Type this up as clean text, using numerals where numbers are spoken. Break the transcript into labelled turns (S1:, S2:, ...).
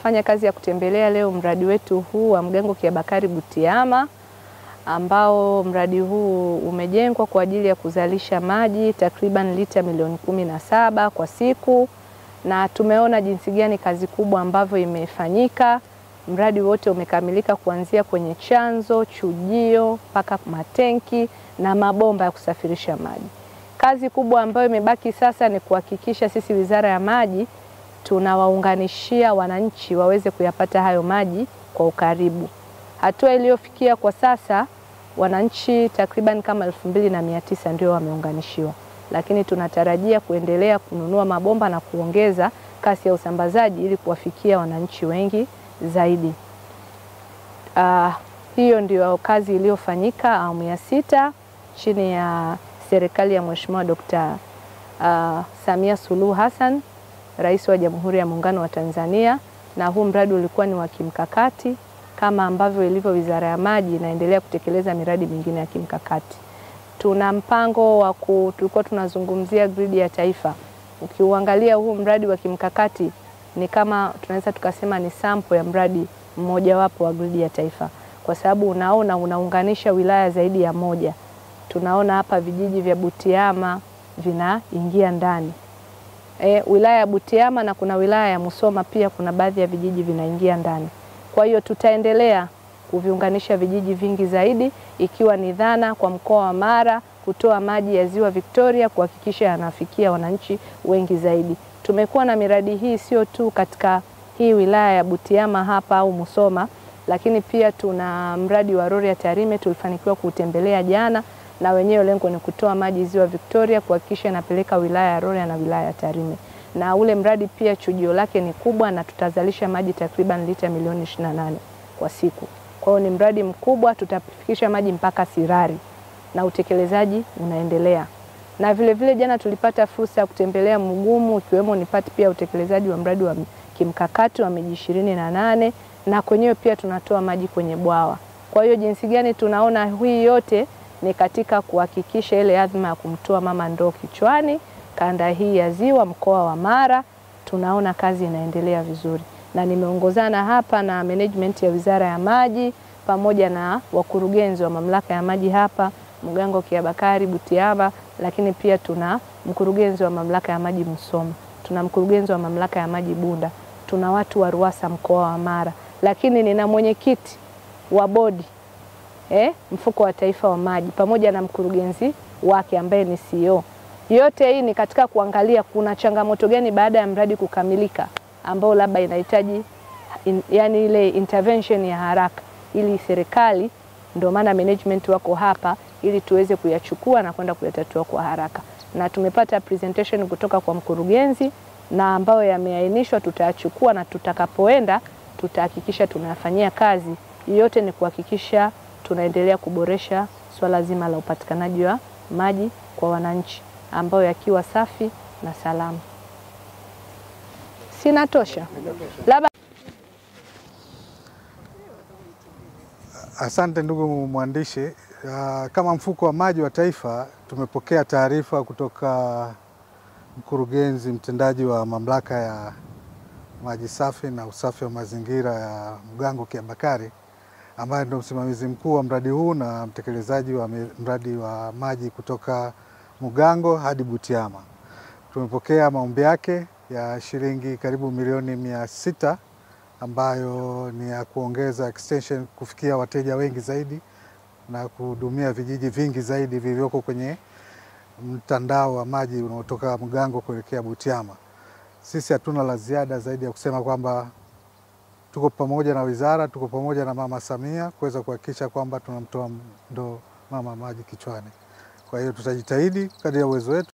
S1: tunafanya kazi ya kutembelea leo mradi wetu huu wa Mgango Kiabakari Butiama, ambao mradi huu umejengwa kwa ajili ya kuzalisha maji takriban lita milioni 17 kwa siku, na tumeona jinsi gani kazi kubwa ambavyo imefanyika. Mradi wote umekamilika kuanzia kwenye chanzo, chujio, mpaka matenki na mabomba ya kusafirisha maji. Kazi kubwa ambayo imebaki sasa ni kuhakikisha sisi Wizara ya Maji tunawaunganishia wananchi waweze kuyapata hayo maji kwa ukaribu. Hatua iliyofikia kwa sasa, wananchi takriban kama 2900 ndio wameunganishiwa, lakini tunatarajia kuendelea kununua mabomba na kuongeza kasi ya usambazaji ili kuwafikia wananchi wengi zaidi. Hiyo ndio kazi iliyofanyika awamu ya 6 chini ya serikali ya Mheshimiwa Dr. Samia Suluhu Hassan, Rais wa Jamhuri ya Muungano wa Tanzania, na huu mradi ulikuwa ni wa kimkakati kama ambavyo ilivyo Wizara ya Maji inaendelea kutekeleza miradi mingine ya kimkakati. Tuna mpango wa tulikuwa tunazungumzia gridi ya taifa. Ukiuangalia huu mradi wa kimkakati ni kama tunaweza tukasema ni sample ya mradi mmoja wapo wa gridi ya taifa, kwa sababu unaona unaunganisha wilaya zaidi ya moja. Tunaona hapa vijiji vya Butiama vinaingia ndani. Wilaya ya Butiama na kuna wilaya ya Musoma pia kuna baadhi ya vijiji vinaingia ndani. Kwa hiyo tutaendelea kuviunganisha vijiji vingi zaidi, ikiwa ni dhana kwa mkoa wa Mara kutoa maji ya Ziwa Victoria kuhakikisha yanafikia wananchi wengi zaidi. Tumekuwa na miradi hii sio tu katika hii wilaya ya Butiama hapa au Musoma, lakini pia tuna mradi wa Rorya Tarime tulifanikiwa kutembelea jana, na wenyewe lengo ni kutoa maji Ziwa Victoria kuhakikisha yanapeleka wilaya ya Rorya na wilaya ya Tarime. Na ule mradi pia chujio lake ni kubwa na tutazalisha maji takriban lita milioni 28 kwa siku. Kwa hiyo ni mradi mkubwa, tutafikisha maji mpaka Sirari na utekelezaji unaendelea. Na vile vile jana tulipata fursa ya kutembelea Mugumu, ikiwemo nipati pia utekelezaji wa mradi wa kimkakati wa miji 28, na kwenyewe pia tunatoa maji kwenye bwawa. Kwa hiyo jinsi gani tunaona hii yote ni katika kuhakikisha ile adhima ya kumtoa mama ndoo kichwani kanda hii ya Ziwa, mkoa wa Mara. Tunaona kazi inaendelea vizuri, na nimeongozana hapa na management ya Wizara ya Maji pamoja na wakurugenzi wa mamlaka ya maji hapa Mgango Kiabakari Butiama, lakini pia tuna mkurugenzi wa mamlaka ya maji Musoma, tuna mkurugenzi wa mamlaka ya maji Bunda, tuna watu wa RUWASA mkoa wa Mara, lakini nina mwenyekiti wa bodi mfuko wa taifa wa maji pamoja na mkurugenzi wake ambaye ni CEO. Yote hii ni katika kuangalia kuna changamoto gani baada ya mradi kukamilika ambao labda inahitaji yani ile intervention ya haraka, ili serikali, ndio maana management wako hapa ili tuweze kuyachukua na kwenda kuyatatua kwa haraka. Na tumepata presentation kutoka kwa mkurugenzi na ambayo yameainishwa tutayachukua, na tutakapoenda tutahakikisha tunayafanyia kazi. Yote ni kuhakikisha tunaendelea kuboresha swala zima la upatikanaji wa maji kwa wananchi ambayo yakiwa safi na salama. Sina tosha. Labda.
S2: Asante ndugu mwandishi. Kama mfuko wa maji wa taifa tumepokea taarifa kutoka mkurugenzi mtendaji wa mamlaka ya maji safi na usafi wa mazingira ya Mgango Kiabakari, ambaye ndio msimamizi mkuu wa mradi huu na mtekelezaji wa mradi wa maji kutoka Mgango hadi Butiama. Tumepokea maombi yake ya shilingi karibu milioni 600 ambayo ni ya kuongeza extension kufikia wateja wengi zaidi na kuhudumia vijiji vingi zaidi vilivyoko kwenye mtandao wa maji unaotoka Mgango kuelekea Butiama. Sisi hatuna la ziada zaidi ya kusema kwamba tuko pamoja na wizara, tuko pamoja na Mama Samia kuweza kuhakikisha kwamba tunamtoa ndoo mama maji kichwani. Kwa hiyo tutajitahidi kadri ya uwezo wetu.